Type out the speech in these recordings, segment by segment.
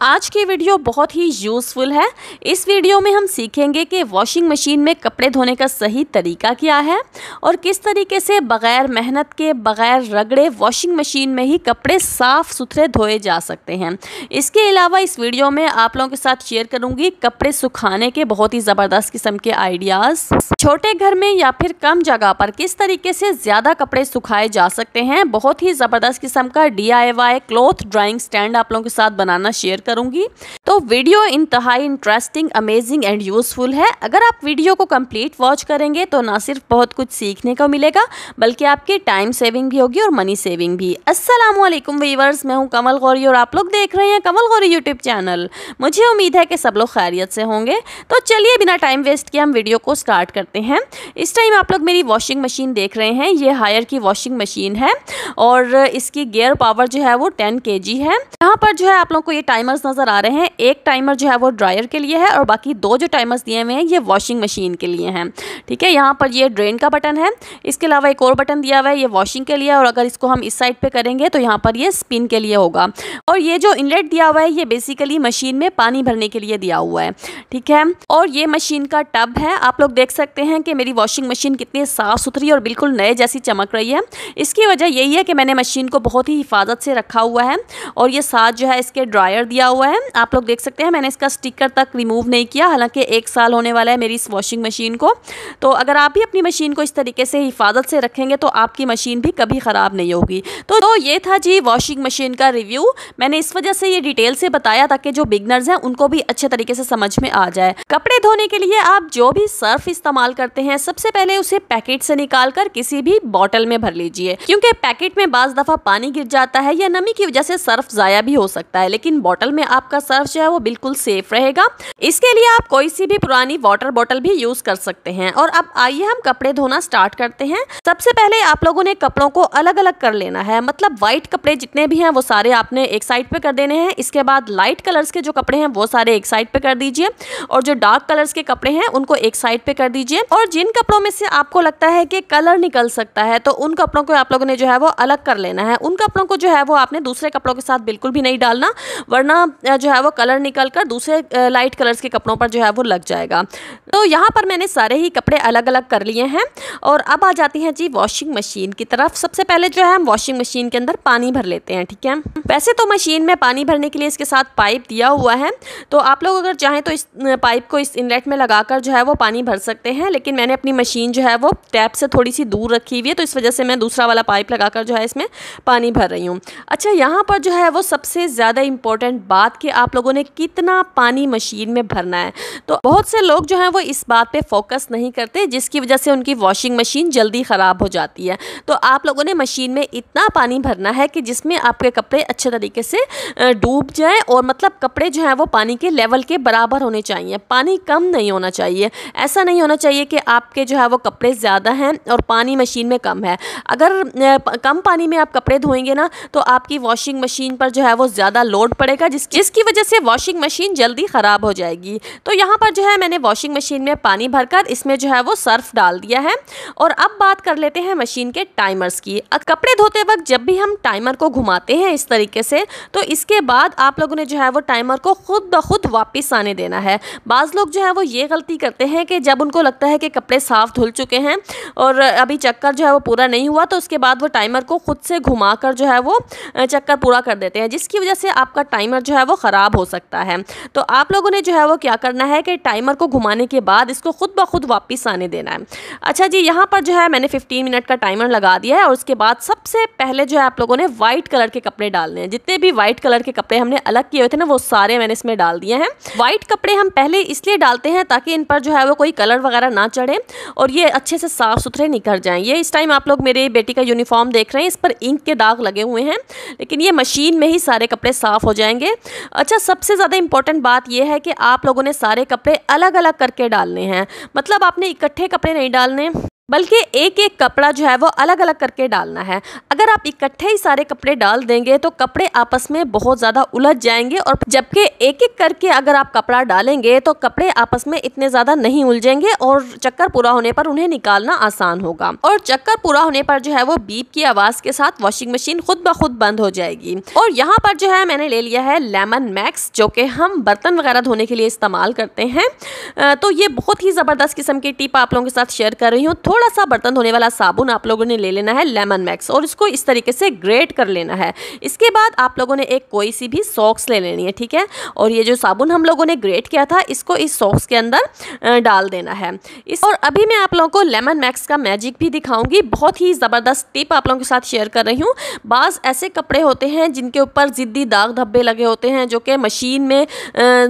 आज की वीडियो बहुत ही यूज़फुल है। इस वीडियो में हम सीखेंगे कि वॉशिंग मशीन में कपड़े धोने का सही तरीका क्या है और किस तरीके से बग़ैर मेहनत के, बग़ैर रगड़े वॉशिंग मशीन में ही कपड़े साफ़ सुथरे धोए जा सकते हैं। इसके अलावा इस वीडियो में आप लोगों के साथ शेयर करूंगी कपड़े सुखाने के बहुत ही ज़बरदस्त किस्म के आइडियाज़। छोटे घर में या फिर कम जगह पर किस तरीके से ज़्यादा कपड़े सुखाए जा सकते हैं, बहुत ही ज़बरदस्त किस्म का DIY क्लॉथ ड्राइंग स्टैंड आप लोगों के साथ बनाना शेयर करूंगी। तो वीडियो इंतहाई इंटरेस्टिंग, अमेजिंग एंड यूजफुल है। अगर आप वीडियो को कंप्लीट वॉच करेंगे तो ना सिर्फ बहुत कुछ सीखने को मिलेगा बल्कि आपकी टाइम सेविंग भी होगी और मनी सेविंग भी। अस्सलामुअलैकुम व्यूअर्स, मैं हूं कमल गौरी और आप लोग देख रहे हैं कमल गौरी यूट्यूब चैनल। मुझे उम्मीद है कि सब लोग खैरियत से होंगे। तो चलिए बिना टाइम वेस्ट किए हम वीडियो को स्टार्ट करते हैं। इस टाइम आप लोग मेरी वॉशिंग मशीन देख रहे हैं। ये हायर की वॉशिंग मशीन है और इसकी गियर पावर जो है वो 10 kg है। यहाँ पर जो है आप लोग को ये टाइमर्स नजर आ रहे हैं। एक टाइमर जो है वो ड्रायर के लिए है और बाकी दो जो टाइमर्स दिए हुए हैं ये वॉशिंग मशीन के लिए हैं। ठीक है, यहाँ पर ये ड्रेन का बटन है। इसके अलावा एक और बटन दिया हुआ है, ये वॉशिंग के लिए, और अगर इसको हम इस साइड पे करेंगे तो यहाँ पर ये स्पिन के लिए होगा। और ये जो इनलेट दिया हुआ है ये बेसिकली मशीन में पानी भरने के लिए दिया हुआ है। ठीक है, और ये मशीन का टब है। आप लोग देख सकते हैं कि मेरी वॉशिंग मशीन कितनी साफ सुथरी और बिल्कुल नए जैसी चमक रही है। इसकी वजह यही है कि मैंने मशीन को बहुत ही हिफाजत से रखा हुआ है। और ये साथ जो है इसके ड्रायर दिया हुआ है। आप लोग देख सकते हैं मैंने इसका स्टिकर तक रिमूव नहीं किया, हालांकि 1 साल होने वाला है मेरी इस वॉशिंग मशीन को। तो अगर आप भी अपनी मशीन को इस तरीके से हिफाजत से रखेंगे तो आपकी मशीन भी कभी ख़राब नहीं होगी। तो ये था जी वॉशिंग मशीन का रिव्यू। मैंने इस वजह से ये डिटेल से बताया ताकि जो बिगनर्स हैं उनको भी अच्छे तरीके से समझ में आ जाए। कपड़े धोने के लिए आप जो भी सर्फ इस्तेमाल करते हैं सबसे पहले उसे पैकेट से निकाल कर किसी भी बॉटल में भर लीजिए, क्योंकि पैकेट में बाज़ दफ़ा पानी गिर जाता है या नमी की वजह से सर्फ ज़ाया भी हो सकता है, लेकिन बॉटल में आपका सर्फ जो है वो बिल्कुल सेफ रहेगा। इसके लिए आप कोई सी भी पुरानी वाटर बॉटल भी यूज कर सकते हैं। और अब आइए हम कपड़े धोना स्टार्ट करते हैं। सबसे पहले आप लोगों ने कपड़ों को अलग अलग कर लेना है, मतलब व्हाइट कपड़े जितने भी हैं वो सारे आपने एक साइड पे कर देने हैं। इसके बाद लाइट कलर्स के जो कपड़े हैं वो सारे एक साइड पे कर दीजिए और जो डार्क कलर्स के कपड़े हैं उनको एक साइड पे कर दीजिए। और जिन कपड़ों में से आपको लगता है कि कलर निकल सकता है तो उन कपड़ों को आप लोगों ने जो है वो अलग कर लेना है। उन कपड़ों को जो है वो आपने दूसरे कपड़ों के साथ बिल्कुल भी नहीं डालना, वरना जो है वो कलर निकल कर दूसरे लाइट कलर्स के कपड़ों पर जो है वो लग जाएगा। तो यहाँ पर मैंने सारे ही कपड़े अलग अलग कर लिए हैं। और अब आ जाती हैं जी वॉशिंग मशीन की तरफ। सबसे पहले जो है हम वॉशिंग मशीन के अंदर पानी भर लेते हैं। ठीक है, वैसे तो मशीन में पानी भरने के लिए इसके साथ पाइप दिया हुआ है, तो आप लोग अगर चाहें तो इस पाइप को इस इनलेट में लगाकर जो है वो पानी भर सकते हैं, लेकिन मैंने अपनी मशीन जो है वो टैप से थोड़ी सी दूर रखी हुई है तो इस वजह से मैं दूसरा वाला पाइप लगाकर जो है इसमें पानी भर रही हूँ। अच्छा, यहाँ पर जो है वो सबसे ज़्यादा इम्पोर्टेंट बात कि आप लोगों ने कितना पानी मशीन में भरना है। तो बहुत से लोग जो हैं वो इस बात पे फोकस नहीं करते, जिसकी वजह से उनकी वॉशिंग मशीन जल्दी ख़राब हो जाती है। तो आप लोगों ने मशीन में इतना पानी भरना है कि जिसमें आपके कपड़े अच्छे तरीके से डूब जाएं, और मतलब कपड़े जो हैं वो पानी के लेवल के बराबर होने चाहिए। पानी कम नहीं होना चाहिए। ऐसा नहीं होना चाहिए कि आपके जो है वो कपड़े ज़्यादा हैं और पानी मशीन में कम है। अगर कम पानी में आप कपड़े धोएंगे ना तो आपकी वॉशिंग मशीन पर जो है वो ज़्यादा लोड पड़ेगा, जिसकी वजह से वॉशिंग मशीन जल्दी ख़राब हो जाएगी। तो यहाँ पर जो है मैंने वॉशिंग मशीन में पानी भरकर इसमें जो है वो सर्फ डाल दिया है। और अब बात कर लेते हैं मशीन के टाइमर्स की। कपड़े धोते वक्त जब भी हम टाइमर को घुमाते हैं इस तरीके से, तो इसके बाद आप लोगों ने जो है वो टाइमर को खुद ब खुद वापस आने देना है। बाज़ लोग जो है वो ये गलती करते हैं कि जब उनको लगता है कि कपड़े साफ धुल चुके हैं और अभी चक्कर जो है वो पूरा नहीं हुआ, तो उसके बाद वो टाइमर को खुद से घुमा कर जो है वो चक्कर पूरा कर देते हैं, जिसकी वजह से आपका टाइमर जो है वो ख़राब हो सकता है। तो आप लोगों ने जो है वो क्या करना है कि टाइमर को घुमाने के बाद इसको खुद ब खुद वापस आने देना है। अच्छा जी, यहाँ पर जो है मैंने 15 मिनट का टाइमर लगा दिया है। और उसके बाद सबसे पहले जो है आप लोगों ने वाइट कलर के कपड़े डालने हैं। जितने भी वाइट कलर के कपड़े हमने अलग किए हुए थे ना वो सारे मैंने इसमें डाल दिए हैं। वाइट कपड़े हम पहले इसलिए डालते हैं ताकि इन पर जो है वो कोई कलर वगैरह ना चढ़े और ये अच्छे से साफ सुथरे निकल जाएं। ये इस टाइम आप लोग मेरे बेटी का यूनिफॉर्म देख रहे हैं, इस पर इंक के दाग लगे हुए हैं, लेकिन ये मशीन में ही सारे कपड़े साफ हो जाएंगे। अच्छा, सबसे ज़्यादा इंपॉर्टेंट बात यह है कि आप लोगों ने सारे कपड़े अलग अलग करके डालने हैं, मतलब आपने इकट्ठे कपड़े नहीं डालने। बल्कि एक एक कपड़ा जो है वो अलग अलग करके डालना है। अगर आप इकट्ठे ही सारे कपड़े डाल देंगे तो कपड़े आपस में बहुत ज़्यादा उलझ जाएंगे, और जबकि एक एक करके अगर आप कपड़ा डालेंगे तो कपड़े आपस में इतने ज़्यादा नहीं उलझेंगे और चक्कर पूरा होने पर उन्हें निकालना आसान होगा। और चक्कर पूरा होने पर जो है वो बीप की आवाज़ के साथ वॉशिंग मशीन खुद ब खुद बंद हो जाएगी। और यहाँ पर जो है मैंने ले लिया है लेमन मैक्स, जो कि हम बर्तन वगैरह धोने के लिए इस्तेमाल करते हैं। तो ये बहुत ही ज़बरदस्त किस्म की टिप आप लोगों के साथ शेयर कर रही हूँ। थोड़ा सा बर्तन धोने वाला साबुन आप लोगों ने ले लेना है लेमन मैक्स, और इसको इस तरीके से ग्रेट कर लेना है। इसके बाद आप लोगों ने एक कोई सी भी सॉक्स ले लेनी है, ठीक है। और ये जो साबुन हम लोगों ने ग्रेट किया था इसको इस सॉक्स के अंदर डाल देना है। और अभी मैं आप लोगों को लेमन मैक्स का मैजिक भी दिखाऊंगी। बहुत ही ज़बरदस्त टिप आप लोगों के साथ शेयर कर रही हूँ। बाज़ ऐसे कपड़े होते हैं जिनके ऊपर ज़िद्दी दाग धब्बे लगे होते हैं, जो कि मशीन में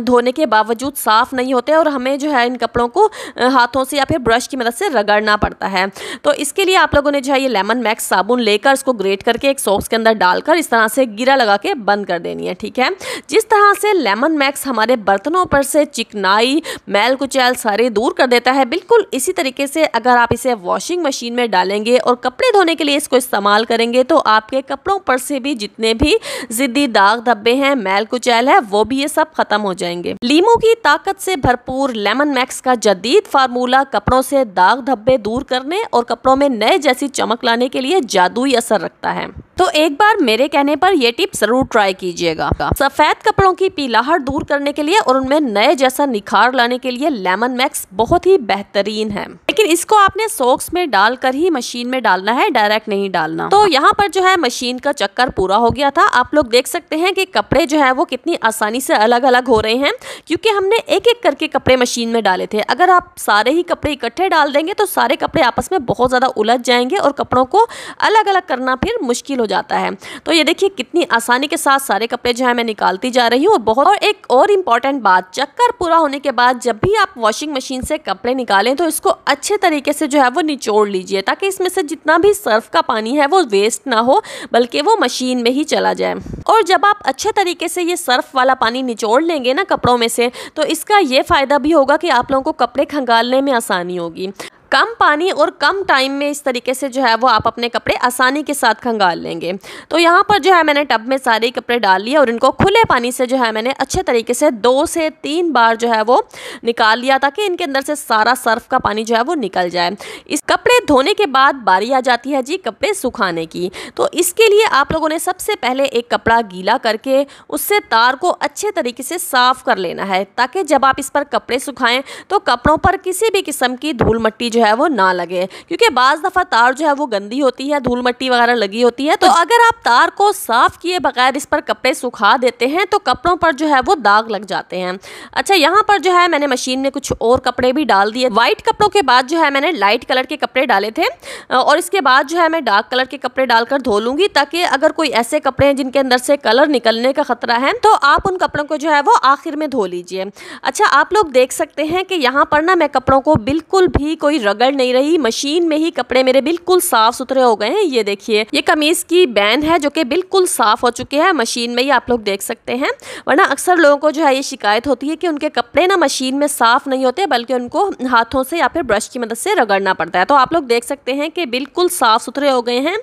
धोने के बावजूद साफ़ नहीं होते, और हमें जो है इन कपड़ों को हाथों से या फिर ब्रश की मदद से रगड़ना पड़ता है। तो इसके लिए आप लोगों ने जो है ये लेमन मैक्स साबुन लेकर इसको ग्रेट करके एक सॉक्स के अंदर डालकर इस तरह से गिरा लगा के बंद कर देनी है, ठीक है। जिस तरह से लेमन मैक्स हमारे बर्तनों पर से चिकनाई, मैल कुचैल सारे दूर कर देता है, बिल्कुल इसी तरीके से अगर आप इसे वॉशिंग मशीन में डालेंगे और कपड़े धोने के लिए इसको इस्तेमाल करेंगे तो आपके कपड़ों पर से भी जितने भी जिद्दी दाग धब्बे हैं, मैल कुचैल है, वो भी ये सब खत्म हो जाएंगे। लीमू की ताकत से भरपूर लेमन मैक्स का जदीद फार्मूला कपड़ों से दाग धब्बे दूर करने और कपड़ों में नए जैसी चमक लाने के लिए जादुई असर रखता है। तो एक बार मेरे कहने पर यह टिप जरूर ट्राई कीजिएगा। सफेद कपड़ों की पीलाहट दूर करने के लिए और उनमें नए जैसा निखार लाने के लिए लेमन मैक्स बहुत ही बेहतरीन है, लेकिन इसको आपने सॉक्स में डालकर ही मशीन में डालना है, डायरेक्ट नहीं डालना। तो यहाँ पर जो है मशीन का चक्कर पूरा हो गया था। आप लोग देख सकते हैं कि कपड़े जो है वो कितनी आसानी से अलग अलग हो रहे हैं, क्योंकि हमने एक एक करके कपड़े मशीन में डाले थे। अगर आप सारे ही कपड़े इकट्ठे डाल देंगे तो सारे कपड़े आपस में बहुत ज़्यादा उलझ जाएंगे और कपड़ों को अलग अलग करना फिर मुश्किल हो जाता है। तो ये देखिए कितनी आसानी के साथ सारे कपड़े जो है मैं निकालती जा रही हूँ। और एक और इम्पॉर्टेंट बात, चक्कर पूरा होने के बाद जब भी आप वॉशिंग मशीन से कपड़े निकालें तो इसको अच्छे तरीके से जो है वो निचोड़ लीजिए, ताकि इसमें से जितना भी सर्फ का पानी है वो वेस्ट ना हो, बल्कि वो मशीन में ही चला जाए। और जब आप अच्छे तरीके से ये सर्फ वाला पानी निचोड़ लेंगे ना कपड़ों में से, तो इसका ये फ़ायदा भी होगा कि आप लोगों को कपड़े खंगालने में आसानी होगी। कम पानी और कम टाइम में इस तरीके से जो है वो आप अपने कपड़े आसानी के साथ खंगाल लेंगे। तो यहाँ पर जो है मैंने टब में सारे कपड़े डाल लिए और इनको खुले पानी से जो है मैंने अच्छे तरीके से 2 से 3 बार जो है वो निकाल लिया, ताकि इनके अंदर से सारा सर्फ का पानी जो है वो निकल जाए। इस कपड़े धोने के बाद बारी आ जाती है जी कपड़े सुखाने की। तो इसके लिए आप लोगों ने सबसे पहले एक कपड़ा गीला करके उससे तार को अच्छे तरीके से साफ़ कर लेना है, ताकि जब आप इस पर कपड़े सुखाएं तो कपड़ों पर किसी भी किस्म की धूल मट्टी जो है वो ना लगे, क्योंकि बाज़ दफ़ा तार जो है वो गंदी होती है, धूल मट्टी वगैरह लगी होती है। तो अगर आप तार को साफ़ किए बगैर इस पर कपड़े सुखा देते हैं तो कपड़ों पर जो है वो दाग लग जाते हैं। अच्छा, यहाँ पर जो है मैंने मशीन में कुछ और कपड़े भी डाल दिए। वाइट कपड़ों के बाद जो है मैंने लाइट कलर के कपड़े डाले थे, और इसके बाद जो है मैं डार्क कलर के कपड़े डालकर धो लूँगी, ताकि अगर कोई ऐसे कपड़े हैं जिनके अंदर से कलर निकलने का खतरा है तो आप उन कपड़ों को जो है वो आखिर में धो लीजिए। अच्छा, आप लोग देख सकते हैं कि यहाँ पर ना मैं कपड़ों को बिल्कुल भी कोई रगड़ नहीं रही, मशीन में ही कपड़े मेरे बिल्कुल साफ सुथरे हो गए हैं। ये देखिए, ये कमीज की बैन है जो कि बिल्कुल साफ हो चुके हैं मशीन में ही, आप लोग देख सकते हैं। वरना अक्सर लोगों को जो है ये शिकायत होती है कि उनके कपड़े ना मशीन में साफ नहीं होते, बल्कि उनको हाथों से या फिर ब्रश की मदद से रगड़ना पड़ता है। तो आप लोग देख सकते हैं कि बिल्कुल साफ सुथरे हो गए हैं।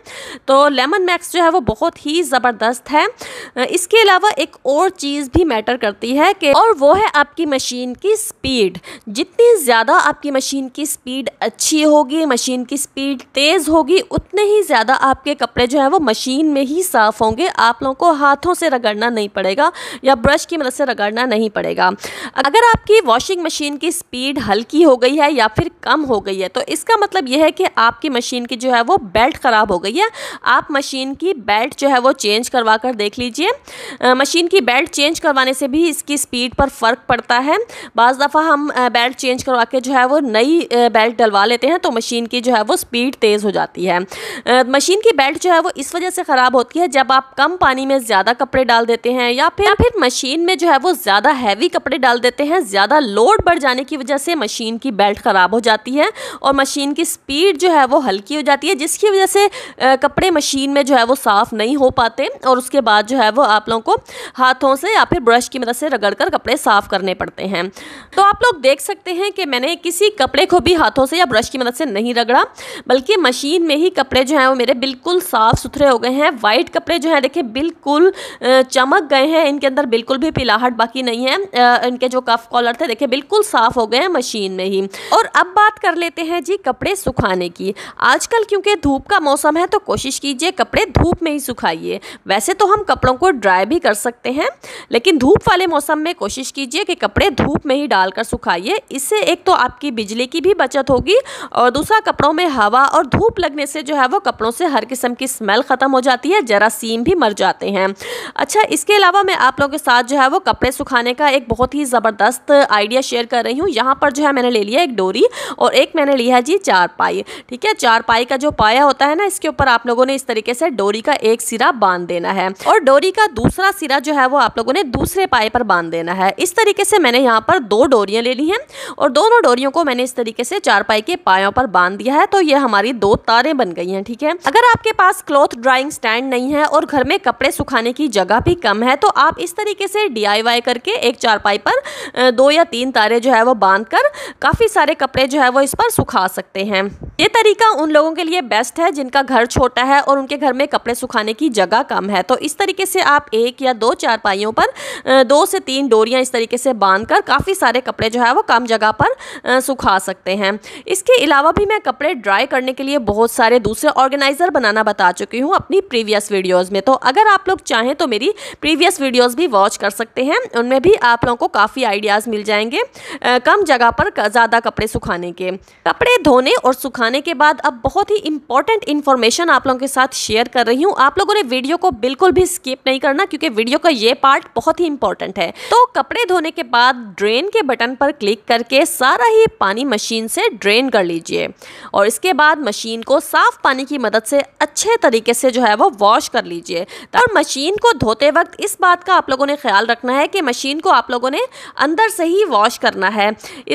तो लेमन मैक्स जो है वो बहुत ही ज़बरदस्त है। इसके अलावा एक और चीज़ भी मैटर करती है कि, और वो है आपकी मशीन की स्पीड। जितनी ज़्यादा आपकी मशीन की स्पीड अच्छी होगी, मशीन की स्पीड तेज़ होगी, उतने ही ज़्यादा आपके कपड़े जो है वो मशीन में ही साफ़ होंगे। आप लोगों को हाथों से रगड़ना नहीं पड़ेगा या ब्रश की मदद से रगड़ना नहीं पड़ेगा। अगर आपकी वॉशिंग मशीन की स्पीड हल्की हो गई है या फिर कम हो गई है तो इसका मतलब यह है कि आपकी मशीन की जो है वो बेल्ट ख़राब हो गई है। आप मशीन की बेल्ट जो है वो चेंज करवा कर देख लीजिए। मशीन की बेल्ट चेंज करवाने से भी इसकी स्पीड पर फ़र्क पड़ता है। बाज़ दफ़ा हम बेल्ट चेंज करवा के जो है वो नई बेल्ट डलवा लेते हैं तो मशीन की जो है वो स्पीड तेज़ हो जाती है। मशीन की बेल्ट जो है वो इस वजह से ख़राब होती है जब आप कम पानी में ज़्यादा कपड़े डाल देते हैं, या फिर मशीन में जो है वो ज़्यादा हैवी कपड़े डाल देते हैं। ज़्यादा लोड बढ़ जाने की वजह से मशीन की बेल्ट ख़राब हो जाती है और मशीन की स्पीड जो है वो हल्की हो जाती है, जिसकी वजह से कपड़े मशीन में जो है वो साफ़ नहीं हो पाते और उसके बाद जो है वो आप लोगों को हाथों से या फिर ब्रश की मदद से रगड़ कर कपड़े साफ़ करने पड़ते हैं। तो आप लोग देख सकते हैं कि मैंने किसी कपड़े को भी हाथों से या ब्रश की मदद से नहीं रगड़ा, बल्कि मशीन में ही कपड़े जो हैं वो मेरे बिल्कुल साफ़ सुथरे हो गए हैं। वाइट कपड़े जो हैं देखिए बिल्कुल चमक गए हैं, इनके अंदर बिल्कुल भी पिलाहट बाकी नहीं है। इनके जो कफ कॉलर थे देखिए बिल्कुल साफ़ हो गए हैं मशीन में ही। और अब बात कर लेते हैं जी कपड़े सुखाने की। आजकल क्योंकि धूप का मौसम है तो कोशिश कीजिए कपड़े धूप में ही सुखाइए। वैसे तो हम कपड़ों को ड्राई भी कर सकते हैं, लेकिन धूप वाले मौसम में कोशिश कीजिए कि कपड़े धूप में ही डालकर सुखाइए। इससे एक तो आपकी बिजली की भी बचत होगी और दूसरा कपड़ों में हवा और धूप लगने से जो है वो कपड़ों से हर किस्म की स्मेल ख़त्म हो जाती है, जरासीम भी मर जाते हैं। अच्छा, इसके अलावा मैं आप लोगों के साथ जो है वो कपड़े सुखाने का एक बहुत ही ज़बरदस्त आइडिया शेयर कर रही हूँ। यहाँ पर जो है मैंने ले लिया एक डोरी और एक मैंने लिया है जी चारपाई। ठीक है, चारपाई का जो पाया होता है ना, इसके ऊपर आप लोगों ने इस तरीके से डोरी का एक सिरा बांध देना है और डोरी का दूसरा सिरा जो है वो आप लोगों ने दूसरे पाए पर बांध देना है। इस तरीके से मैंने यहाँ पर 2 डोरियाँ ले ली हैं और दोनों डोरियों को मैंने इस तरीके से चारपाई के पायों पर बांध दिया है, तो ये हमारी 2 तारें बन गई हैं। ठीक है, अगर आपके पास क्लॉथ ड्राइंग स्टैंड नहीं है और घर में कपड़े सुखाने की जगह भी कम है, तो आप इस तरीके से DIY करके एक चारपाई पर 2 या 3 तारे जो है वो बांधकर काफ़ी सारे कपड़े जो है वो इस पर सुखा सकते हैं। ये तरीका उन लोगों के लिए बेस्ट है जिनका घर छोटा है और उनके घर में कपड़े सुखाने की जगह कम है। तो इस तरीके से आप 1 या 2 चारपाइयों पर 2 से 3 डोरियां इस तरीके से बांधकर काफ़ी सारे कपड़े जो है वो कम जगह पर सुखा सकते हैं। इसके अलावा भी मैं कपड़े ड्राई करने के लिए बहुत सारे दूसरे ऑर्गेनाइज़र बनाना बता चुकी हूँ अपनी प्रीवियस वीडियोज़ में। तो अगर आप लोग चाहें तो मेरी प्रीवियस वीडियोज़ भी वॉच कर सकते हैं, उनमें भी आप लोगों को काफ़ी आइडियाज़ मिल जाएंगे कम जगह पर ज़्यादा कपड़े सुखाने के। कपड़े धोने और सुखाने के बाद अब बहुत ही इंपॉर्टेंट इन्फॉर्मेशन आप लोगों के साथ शेयर कर रही हूँ। आप लोगों ने वीडियो को बिल्कुल भी स्किप नहीं करना, क्योंकि वीडियो का ये पार्ट बहुत ही इंपॉर्टेंट है। तो कपड़े धोने के बाद ड्रेन के बटन पर क्लिक करके सारा ही पानी मशीन से ड्रेन कर लीजिए और इसके बाद मशीन को साफ पानी की मदद से अच्छे तरीके से जो है वो वॉश कर लीजिए। और मशीन को धोते वक्त इस बात का आप लोगों ने ख्याल रखना है कि मशीन को आप लोगों ने अंदर से ही वॉश करना है।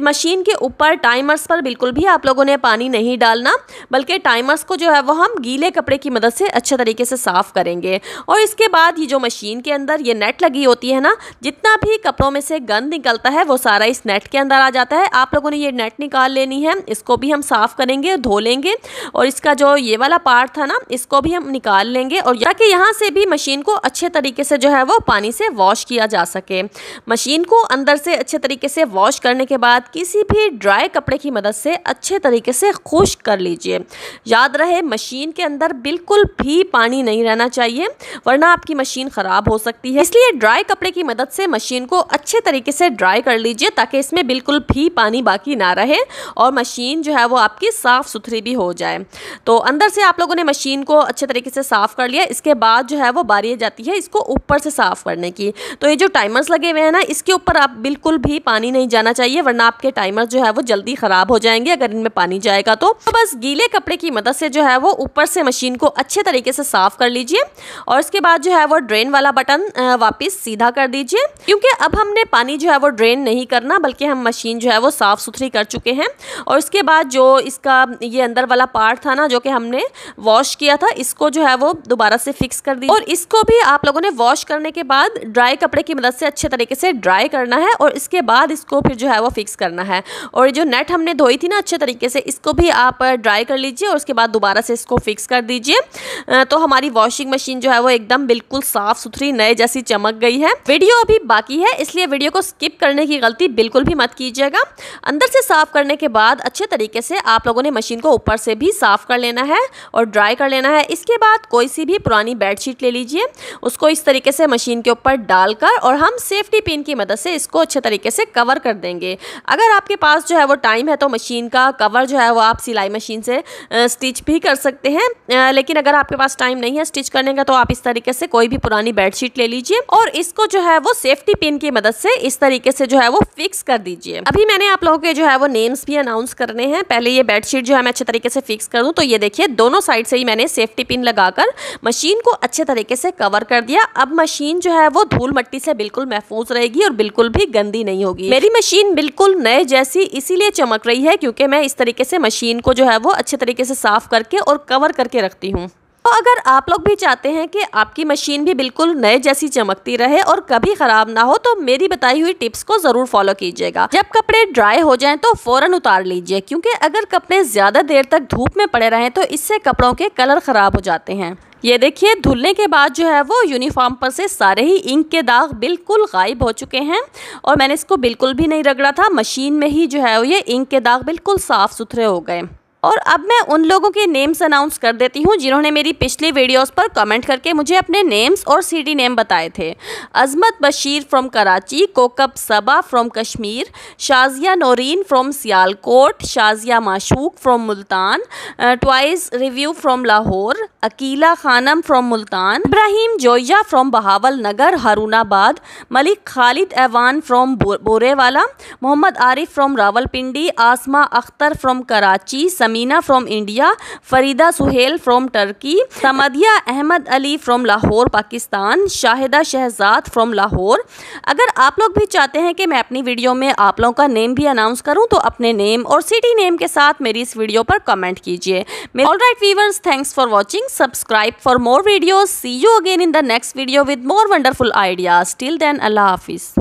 मशीन के ऊपर टाइमर्स पर बिल्कुल भी आप लोगों ने पानी नहीं डालना, बल्कि टाइमर्स को जो है वो हम गीले कपड़े की मदद से अच्छे तरीके से साफ़ करेंगे। और इसके बाद ये जो मशीन के अंदर ये नेट लगी होती है ना, जितना भी कपड़ों में से गंद निकलता है वो सारा इस नेट के अंदर आ जाता है। आप लोगों ने ये नेट निकाल लेनी है, इसको भी हम साफ़ करेंगे, धो लेंगे और इसका जो ये वाला पार्ट था ना, इसको भी हम निकाल लेंगे और ताकि यहाँ से भी मशीन को अच्छे तरीके से जो है वो पानी से वॉश किया जा सके। मशीन को अंदर से अच्छे तरीके से वॉश करने के बाद किसी भी ड्राई कपड़े की मदद से अच्छे तरीके से खुश्क कर लीजिए। याद रहे मशीन के अंदर बिल्कुल भी पानी नहीं रहना चाहिए, वरना आपकी मशीन ख़राब हो सकती है। इसलिए ड्राई कपड़े की मदद से मशीन को अच्छे तरीके से ड्राई कर लीजिए ताकि इसमें बिल्कुल भी पानी बाकी ना रहे और मशीन जो है वो आपकी साफ़ सुथरी भी हो जाए। तो अंदर से आप लोगों ने मशीन को अच्छे तरीके से साफ़ कर लिया। इसके बाद जो है वो बारी आ जाती है इसको ऊपर से साफ़ करने की। तो ये जो टाइमर्स लगे हुए हैं ना, इसके ऊपर आप बिल्कुल भी पानी नहीं जाना चाहिए, वरना आपके टाइमर जो है वो जल्दी ख़राब हो जाएंगे अगर इनमें पानी जाएगा। तो बस गीले कपड़े की मदद से जो है वो ऊपर से मशीन को अच्छे तरीके से साफ़ कर लीजिए और इसके बाद जो है वो ड्रेन वाला बटन वापस सीधा कर दीजिए, क्योंकि अब हमने पानी जो है वो ड्रेन नहीं करना, बल्कि हम मशीन जो है वो साफ़ सुथरी कर चुके हैं। और इसके बाद जो इसका ये अंदर वाला पार्ट था ना, जो कि हमने वॉश किया था, इसको जो है वो दोबारा से फिक्स कर दीजिए और इसको भी आप लोगों ने वॉश करने के बाद ड्राई कपड़े की मदद से अच्छे तरीके से ड्राई करना है और इसके बाद इसको फिर जो है वो फिक्स करना है। और जो नेट हमने धोई थी ना अच्छे तरीके से, इसको भी आप ड्राई कर लीजिए और उसके बाद दोबारा से इसको फिक्स कर दीजिए। तो हमारी वॉशिंग मशीन जो है वो एकदम बिल्कुल साफ़ सुथरी नए जैसी चमक गई है। वीडियो अभी बाकी है, इसलिए वीडियो को स्किप करने की गलती बिल्कुल भी मत कीजिएगा। अंदर से साफ़ करने के बाद अच्छे तरीके से आप लोगों ने मशीन को ऊपर से भी साफ़ कर लेना है और ड्राई कर लेना है। इसके बाद कोई सी भी पुरानी बेडशीट ले लीजिए, उसको इस तरीके से मशीन के ऊपर डालकर और हम सेफ्टी पिन की मदद से इसको अच्छे तरीके से कवर कर देंगे। अगर आपके पास जो है वो टाइम है तो मशीन का कवर जो है वो आप सिलाई मशीन से स्टिच भी कर सकते हैं, लेकिन अगर आपके पास टाइम नहीं है स्टिच करने का तो आप इस तरीके से कोई भी पुरानी बेडशीट ले लीजिए और इसको जो है वो सेफ्टी पिन की मदद से इस तरीके से जो है वो फिक्स कर दीजिए। अभी मैंने आप लोगों के जो है वो नेम्स भी अनाउंस करने हैं। पहले ये बेडशीट जो है मैं अच्छे तरीके से फिक्स कर दूं, तो ये देखिए दोनों साइड से ही मैंने सेफ्टी पिन लगाकर मशीन को अच्छे तरीके से कवर कर दिया। अब मशीन जो है वो धूल मट्टी से बिल्कुल महफूज रहेगी और बिल्कुल भी गंदी नहीं होगी। मेरी मशीन बिल्कुल नए जैसी इसीलिए चमक रही है क्योंकि मैं इस तरीके से मशीन को जो है वो अच्छे तरीके से साफ करके और कवर करके रखती हूँ। तो अगर आप लोग भी चाहते हैं कि आपकी मशीन भी बिल्कुल नए जैसी चमकती रहे और कभी खराब ना हो, तो मेरी बताई हुई टिप्स को जरूर फॉलो कीजिएगा। जब कपड़े ड्राई हो जाएं तो फौरन उतार लीजिए, क्योंकि अगर कपड़े ज्यादा देर तक धूप में पड़े रहें तो इससे कपड़ों के कलर खराब हो जाते हैं। ये देखिए, धुलने के बाद जो है वो यूनिफॉर्म पर से सारे ही इंक के दाग बिल्कुल गायब हो चुके हैं और मैंने इसको बिल्कुल भी नहीं रगड़ा था। मशीन में ही जो है ये इंक के दाग बिल्कुल साफ सुथरे हो गए। और अब मैं उन लोगों के नेम्स अनाउंस कर देती हूँ जिन्होंने मेरी पिछली वीडियोस पर कमेंट करके मुझे अपने नेम्स और सिटी नेम बताए थे। Azmat Bashir from Karachi, Kokab Saba from Kashmir, Shazia Naureen from Sialkot, Shazia Mashooq from Multan, twice review from Lahore, Aqeela Khanam from Multan, Ibrahim Zoya from Bahawalnagar Harunabad, Malik Khalid Aiwan from Burewala, Mohammad Arif from Rawalpindi, Asma Akhtar from Karachi, Meena from India, Farida Suhail from Turkey, Samdiya Ahmed Ali from Lahore Pakistan, Shahida Shahzad from Lahore. अगर आप लोग भी चाहते हैं कि मैं अपनी वीडियो में आप लोगों का नेम भी अनाउंस करूं तो अपने नेम और सिटी नेम के साथ मेरी इस वीडियो पर कमेंट कीजिए। Alright viewers, thanks for watching, subscribe for more videos, see you again in the next video with more wonderful ideas. Till then, अल्लाह हाफिज।